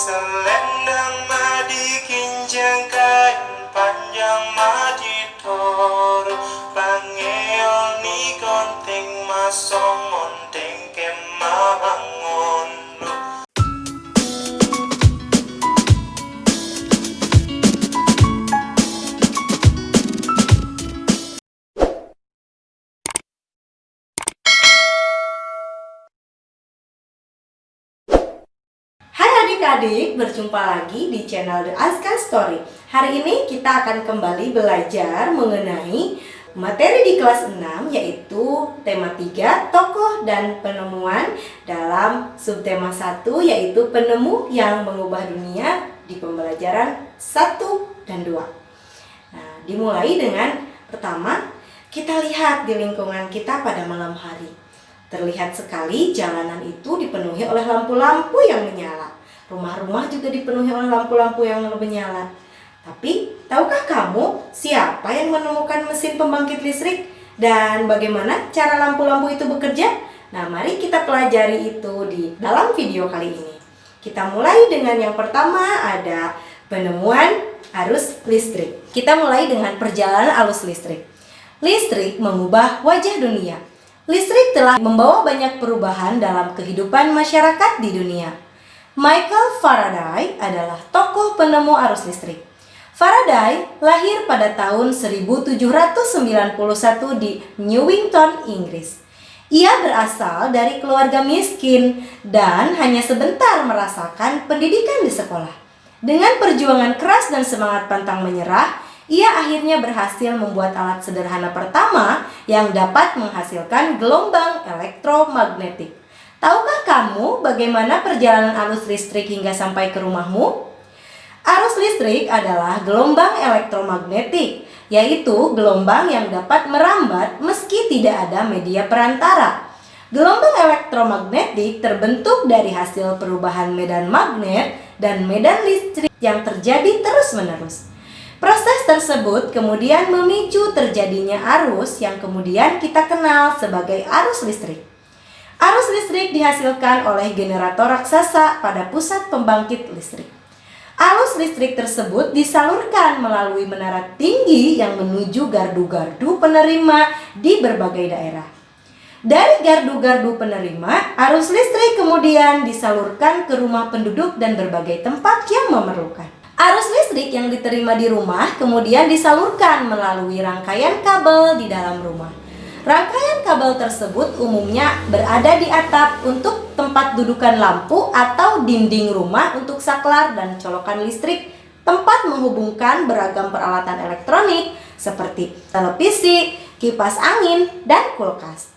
Selendang madi kinjang kain panjang madi toru Pangeol ni konting masong monteng kemabangun. Adik-adik, berjumpa lagi di channel The Azka Story. Hari ini kita akan kembali belajar mengenai materi di kelas 6, yaitu tema 3, tokoh dan penemuan, dalam subtema 1, yaitu penemu yang mengubah dunia, di pembelajaran 1 dan 2. Nah, dimulai dengan pertama, kita lihat di lingkungan kita pada malam hari. Terlihat sekali jalanan itu dipenuhi oleh lampu-lampu yang menyala. Rumah-rumah juga dipenuhi oleh lampu-lampu yang menyala. Tapi, tahukah kamu siapa yang menemukan mesin pembangkit listrik dan bagaimana cara lampu-lampu itu bekerja? Nah, mari kita pelajari itu di dalam video kali ini. Kita mulai dengan yang pertama, ada penemuan arus listrik. Kita mulai dengan perjalanan arus listrik. Listrik mengubah wajah dunia. Listrik telah membawa banyak perubahan dalam kehidupan masyarakat di dunia. Michael Faraday adalah tokoh penemu arus listrik. Faraday lahir pada tahun 1791 di Newington, Inggris. Ia berasal dari keluarga miskin dan hanya sebentar merasakan pendidikan di sekolah. Dengan perjuangan keras dan semangat pantang menyerah, ia akhirnya berhasil membuat alat sederhana pertama yang dapat menghasilkan gelombang elektromagnetik. Tahukah kamu bagaimana perjalanan arus listrik hingga sampai ke rumahmu? Arus listrik adalah gelombang elektromagnetik, yaitu gelombang yang dapat merambat meski tidak ada media perantara. Gelombang elektromagnetik terbentuk dari hasil perubahan medan magnet dan medan listrik yang terjadi terus-menerus. Proses tersebut kemudian memicu terjadinya arus yang kemudian kita kenal sebagai arus listrik. Arus listrik dihasilkan oleh generator raksasa pada pusat pembangkit listrik. Arus listrik tersebut disalurkan melalui menara tinggi yang menuju gardu-gardu penerima di berbagai daerah. Dari gardu-gardu penerima, arus listrik kemudian disalurkan ke rumah penduduk dan berbagai tempat yang memerlukan. Arus listrik yang diterima di rumah kemudian disalurkan melalui rangkaian kabel di dalam rumah. Rangkaian kabel tersebut umumnya berada di atap untuk tempat dudukan lampu atau dinding rumah untuk saklar dan colokan listrik, tempat menghubungkan beragam peralatan elektronik seperti televisi, kipas angin, dan kulkas.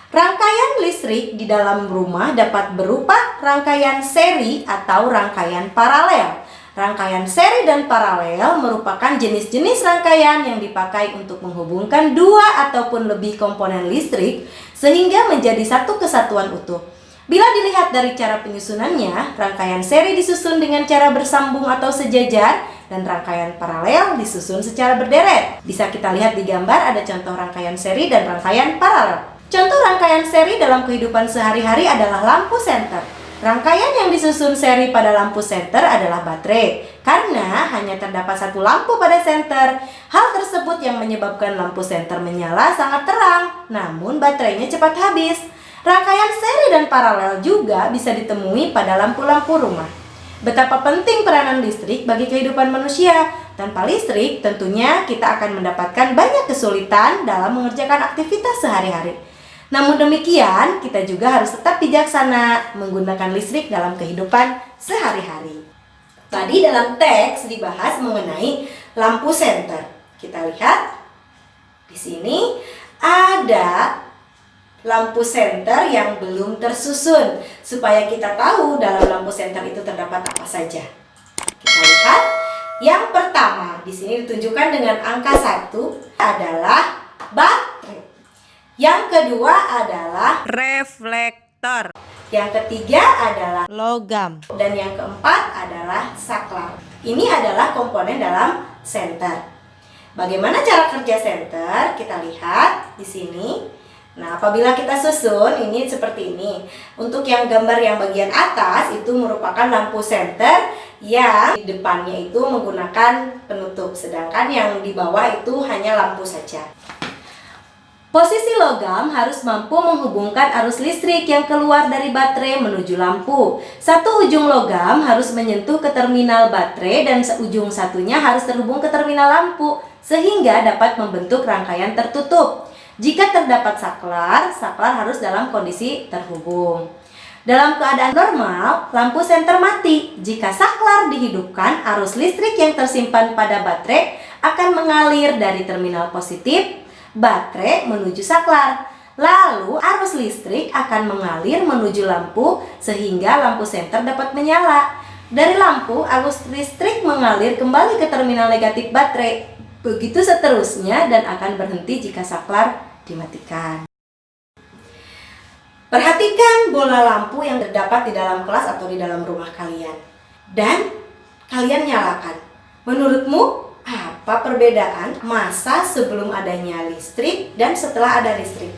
Rangkaian listrik di dalam rumah dapat berupa rangkaian seri atau rangkaian paralel. Rangkaian seri dan paralel merupakan jenis-jenis rangkaian yang dipakai untuk menghubungkan dua ataupun lebih komponen listrik sehingga menjadi satu kesatuan utuh. Bila dilihat dari cara penyusunannya, rangkaian seri disusun dengan cara bersambung atau sejajar dan rangkaian paralel disusun secara berderet. Bisa kita lihat di gambar ada contoh rangkaian seri dan rangkaian paralel. Contoh rangkaian seri dalam kehidupan sehari-hari adalah lampu senter. Rangkaian yang disusun seri pada lampu senter adalah baterai. Karena hanya terdapat satu lampu pada senter, hal tersebut yang menyebabkan lampu senter menyala sangat terang, namun baterainya cepat habis. Rangkaian seri dan paralel juga bisa ditemui pada lampu-lampu rumah. Betapa penting peranan listrik bagi kehidupan manusia. Tanpa listrik, tentunya kita akan mendapatkan banyak kesulitan dalam mengerjakan aktivitas sehari-hari. Namun demikian, kita juga harus tetap bijaksana menggunakan listrik dalam kehidupan sehari-hari. Tadi dalam teks dibahas mengenai lampu senter. Kita lihat di sini ada lampu senter yang belum tersusun. Supaya kita tahu dalam lampu senter itu terdapat apa saja. Kita lihat yang pertama di sini ditunjukkan dengan angka 1 adalah baterai. Yang kedua adalah reflektor. Yang ketiga adalah Logam. dan yang keempat adalah saklar. Ini adalah komponen dalam senter. Bagaimana cara kerja senter? Kita lihat di sini Nah, apabila kita susun ini seperti ini. Untuk yang gambar yang bagian atas itu merupakan lampu senter yang di depannya itu menggunakan penutup, sedangkan yang di bawah itu hanya lampu saja. Posisi logam harus mampu menghubungkan arus listrik yang keluar dari baterai menuju lampu. Satu ujung logam harus menyentuh ke terminal baterai dan ujung satunya harus terhubung ke terminal lampu sehingga dapat membentuk rangkaian tertutup. Jika terdapat saklar, saklar harus dalam kondisi terhubung. Dalam keadaan normal, lampu senter mati. Jika saklar dihidupkan, arus listrik yang tersimpan pada baterai akan mengalir dari terminal positif baterai menuju saklar. Lalu arus listrik akan mengalir menuju lampu sehingga lampu senter dapat menyala. Dari lampu, arus listrik mengalir kembali ke terminal negatif baterai. Begitu seterusnya dan akan berhenti jika saklar dimatikan. Perhatikan bola lampu yang terdapat di dalam kelas atau di dalam rumah kalian. Dan kalian nyalakan. Menurutmu apa perbedaan masa sebelum adanya listrik dan setelah ada listrik?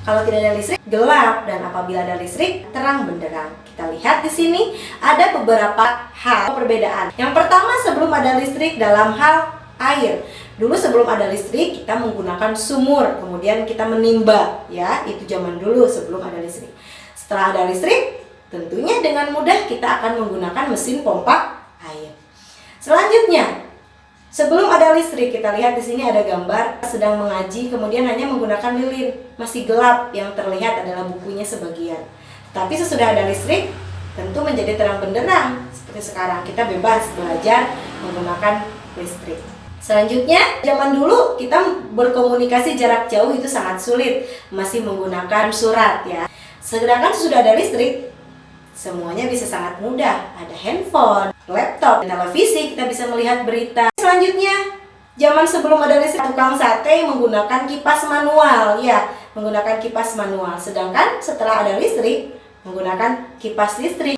Kalau tidak ada listrik, gelap, dan apabila ada listrik, terang benderang. Kita lihat di sini ada beberapa hal perbedaan. Yang pertama, sebelum ada listrik dalam hal air. Dulu sebelum ada listrik kita menggunakan sumur, kemudian kita menimba, ya, itu zaman dulu sebelum ada listrik. Setelah ada listrik, tentunya dengan mudah kita akan menggunakan mesin pompa air. Selanjutnya, sebelum ada listrik, kita lihat di sini ada gambar sedang mengaji, kemudian hanya menggunakan lilin, masih gelap, yang terlihat adalah bukunya sebagian. Tapi sesudah ada listrik, tentu menjadi terang benderang. Seperti sekarang kita bebas belajar menggunakan listrik. Selanjutnya, zaman dulu kita berkomunikasi jarak jauh itu sangat sulit, masih menggunakan surat, ya. Sedangkan sudah ada listrik, semuanya bisa sangat mudah. Ada handphone, laptop, televisi, kita bisa melihat berita. Selanjutnya, zaman sebelum ada listrik, tukang sate menggunakan kipas manual, ya, menggunakan kipas manual. Sedangkan setelah ada listrik, menggunakan kipas listrik.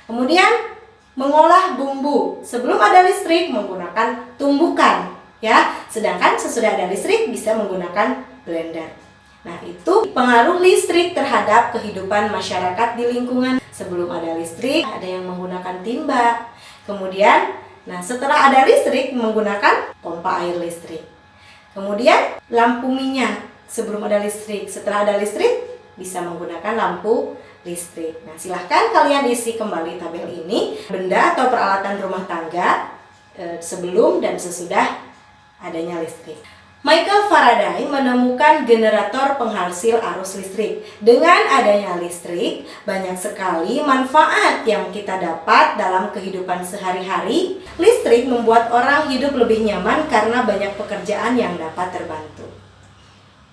Kemudian mengolah bumbu sebelum ada listrik menggunakan tumbukan, ya. Sedangkan sesudah ada listrik bisa menggunakan blender. Nah, itu pengaruh listrik terhadap kehidupan masyarakat di lingkungan. Sebelum ada listrik ada yang menggunakan timba. Kemudian, nah, setelah ada listrik menggunakan pompa air listrik. Kemudian lampu minyak sebelum ada listrik. Setelah ada listrik bisa menggunakan lampu listrik. Nah, silahkan kalian isi kembali tabel ini, benda atau peralatan rumah tangga sebelum dan sesudah adanya listrik. Michael Faraday menemukan generator penghasil arus listrik. Dengan adanya listrik, banyak sekali manfaat yang kita dapat dalam kehidupan sehari-hari. Listrik membuat orang hidup lebih nyaman karena banyak pekerjaan yang dapat terbantu.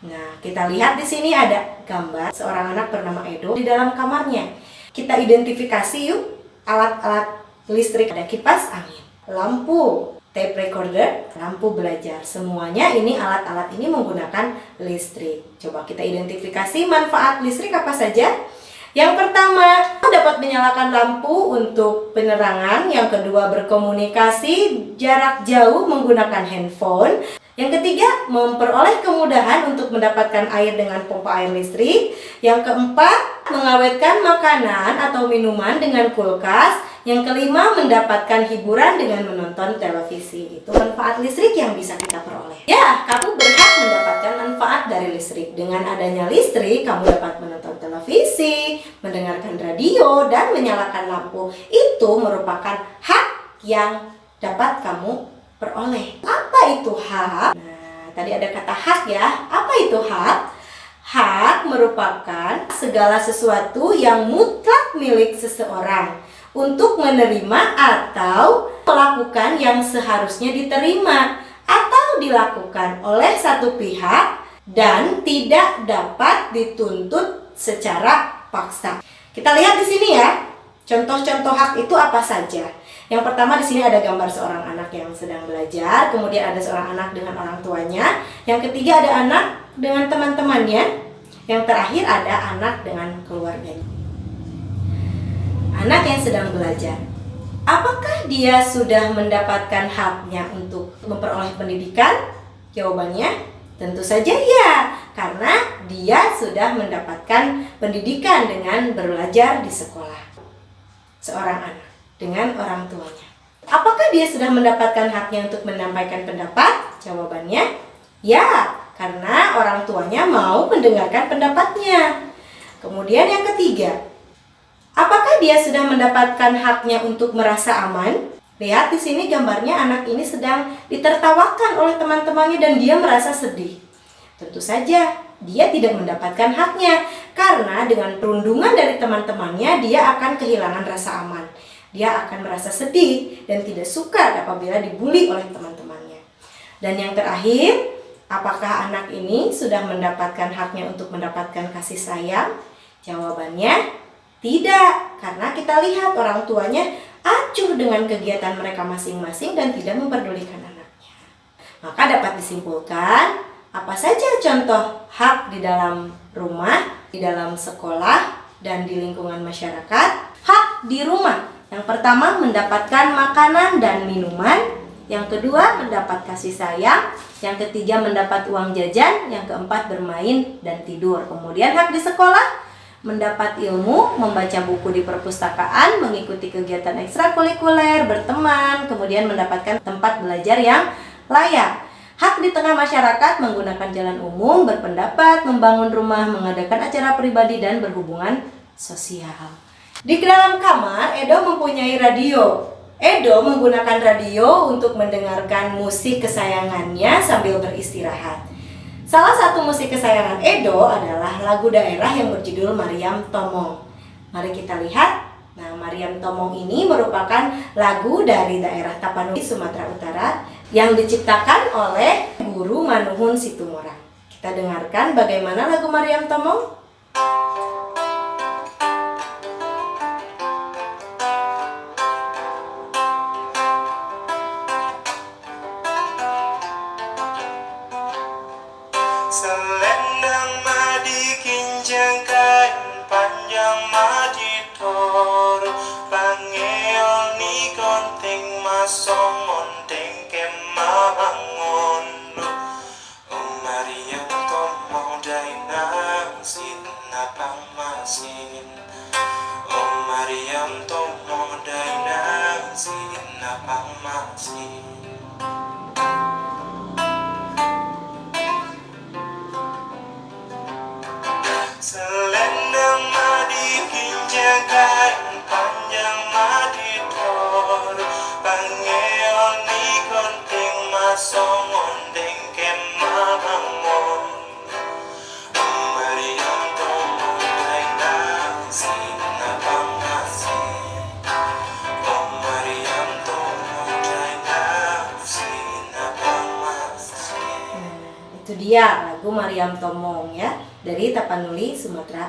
Nah, kita lihat di sini ada gambar seorang anak bernama Edo di dalam kamarnya. Kita identifikasi yuk alat-alat listrik. Ada kipas angin, lampu, tape recorder, lampu belajar. Semuanya ini alat-alat ini menggunakan listrik. Coba kita identifikasi manfaat listrik apa saja. Yang pertama, dapat menyalakan lampu untuk penerangan. Yang kedua, berkomunikasi jarak jauh menggunakan handphone. Yang ketiga, memperoleh kemudahan untuk mendapatkan air dengan pompa air listrik. Yang keempat, mengawetkan makanan atau minuman dengan kulkas. Yang kelima, mendapatkan hiburan dengan menonton televisi. Itu manfaat listrik yang bisa kita peroleh. Ya, kamu berhak mendapatkan manfaat dari listrik. Dengan adanya listrik, kamu dapat menonton televisi, mendengarkan radio, dan menyalakan lampu. Itu merupakan hak yang dapat kamu peroleh. Apa itu hak? Nah, tadi ada kata hak, ya. Apa itu hak? Hak merupakan segala sesuatu yang mutlak milik seseorang untuk menerima atau melakukan yang seharusnya diterima atau dilakukan oleh satu pihak dan tidak dapat dituntut secara paksa. Kita lihat di sini, ya. Contoh-contoh hak itu apa saja? Yang pertama di sini ada gambar seorang anak yang sedang belajar, kemudian ada seorang anak dengan orang tuanya, yang ketiga ada anak dengan teman-temannya, yang terakhir ada anak dengan keluarganya. Anak yang sedang belajar, apakah dia sudah mendapatkan haknya untuk memperoleh pendidikan? Jawabannya tentu saja ya. karena dia sudah mendapatkan pendidikan dengan belajar di sekolah. Seorang anak dengan orang tuanya. Apakah dia sudah mendapatkan haknya untuk menyampaikan pendapat? Jawabannya, ya, karena orang tuanya mau mendengarkan pendapatnya. Kemudian yang ketiga, apakah dia sudah mendapatkan haknya untuk merasa aman? Lihat di sini gambarnya, anak ini sedang ditertawakan oleh teman-temannya dan dia merasa sedih. Tentu saja dia tidak mendapatkan haknya, karena dengan perundungan dari teman-temannya dia akan kehilangan rasa aman. Dia akan merasa sedih dan tidak suka apabila dibully oleh teman-temannya. Dan yang terakhir, apakah anak ini sudah mendapatkan haknya untuk mendapatkan kasih sayang? Jawabannya tidak, karena kita lihat orang tuanya acuh dengan kegiatan mereka masing-masing dan tidak memperdulikan anaknya. Maka dapat disimpulkan, apa saja contoh hak di dalam rumah, di dalam sekolah, dan di lingkungan masyarakat? Hak di rumah. Yang pertama, mendapatkan makanan dan minuman. Yang kedua, mendapat kasih sayang. Yang ketiga, mendapat uang jajan. Yang keempat, bermain dan tidur. Kemudian hak di sekolah, mendapat ilmu, membaca buku di perpustakaan, mengikuti kegiatan ekstrakurikuler, berteman, kemudian mendapatkan tempat belajar yang layak. Hak di tengah masyarakat, menggunakan jalan umum, berpendapat, membangun rumah, mengadakan acara pribadi, dan berhubungan sosial. Di dalam kamar, Edo mempunyai radio. Edo menggunakan radio untuk mendengarkan musik kesayangannya sambil beristirahat. Salah satu musik kesayangan Edo adalah lagu daerah yang berjudul Mariam Tomong. Mari kita lihat. Nah, Mariam Tomong ini merupakan lagu dari daerah Tapanuli, Sumatera Utara yang diciptakan oleh Guru Manuhun Situmorang. Kita dengarkan bagaimana lagu Mariam Tomong. Selendang madi kinjang kain panjang madi tor pangeol ni konting masong monteng kemangon Mariam tomong dainang sin napang masin Mariam tomong dainang sin napang masin Selendang madi kinjang kain panjang madi tor pangeol ni konting masong ondeng kemangon Mariam tomong dainang sin napang masin Mariam tomong dainang sin napang masin. Itu dia lagu Mariam Tomong ya, dari Tapanuli, Sumatera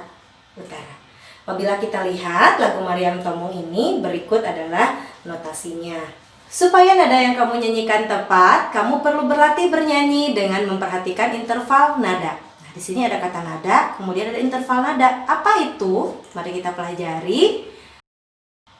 Utara. Apabila kita lihat lagu Mariam Tomong ini, berikut adalah notasinya. Supaya nada yang kamu nyanyikan tepat, kamu perlu berlatih bernyanyi dengan memperhatikan interval nada. Nah, di sini ada kata nada, kemudian ada interval nada. Apa itu? Mari kita pelajari.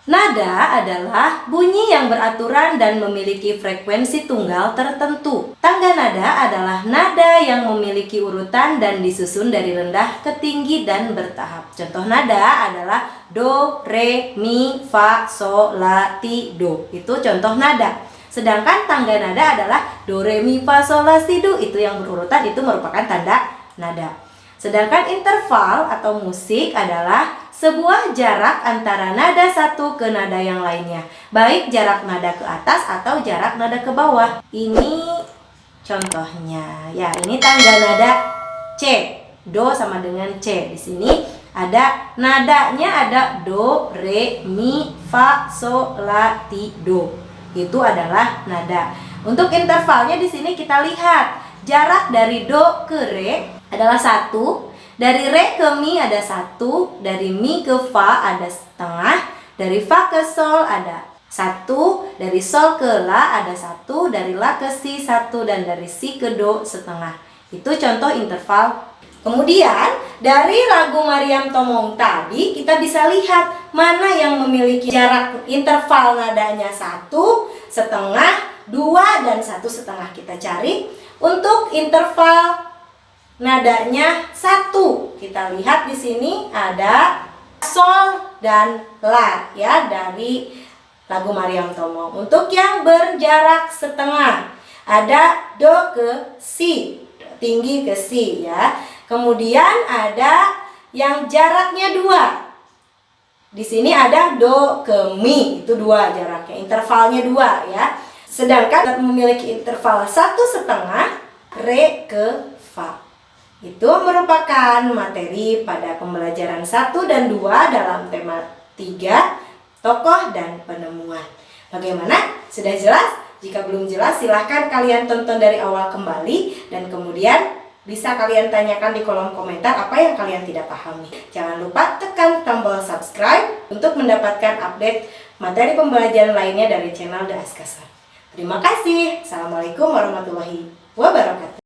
Nada adalah bunyi yang beraturan dan memiliki frekuensi tunggal tertentu. Tangga nada adalah nada yang memiliki urutan dan disusun dari rendah ke tinggi dan bertahap. Contoh nada adalah do, re, mi, fa, sol, la, ti, do. Itu contoh nada. Sedangkan tangga nada adalah do, re, mi, fa, sol, la, si, do. Itu yang berurutan, itu merupakan tanda nada. Sedangkan interval atau musik adalah sebuah jarak antara nada satu ke nada yang lainnya, baik jarak nada ke atas atau jarak nada ke bawah. Ini contohnya. Ya, ini tangga nada C. Do sama dengan C. Di sini ada nadanya, ada do, re, mi, fa, sol, la, ti, do. Itu adalah nada. Untuk intervalnya di sini kita lihat jarak dari do ke re adalah 1. Dari re ke mi ada 1, dari mi ke fa ada setengah, dari fa ke sol ada 1, dari sol ke la ada 1, dari la ke si 1, dan dari si ke do setengah. Itu contoh interval. Kemudian dari lagu Mariam Tomong tadi kita bisa lihat mana yang memiliki jarak interval nadanya 1, setengah, 2, dan 1,5. Kita cari untuk interval nadanya satu. Kita lihat di sini ada sol dan la ya dari lagu Maryam Tomo. Untuk yang berjarak setengah ada do ke si, tinggi ke si ya. Kemudian ada yang jaraknya 2. Di sini ada do ke mi, itu 2 jaraknya, intervalnya 2 ya. Sedangkan memiliki interval 1,5 re ke fa. Itu merupakan materi pada pembelajaran 1 dan 2 dalam tema 3, tokoh dan penemuan. Bagaimana? Sudah jelas? Jika belum jelas, silahkan kalian tonton dari awal kembali dan kemudian bisa kalian tanyakan di kolom komentar apa yang kalian tidak pahami. Jangan lupa tekan tombol subscribe untuk mendapatkan update materi pembelajaran lainnya dari channel The Askasar. Terima kasih. Assalamualaikum warahmatullahi wabarakatuh.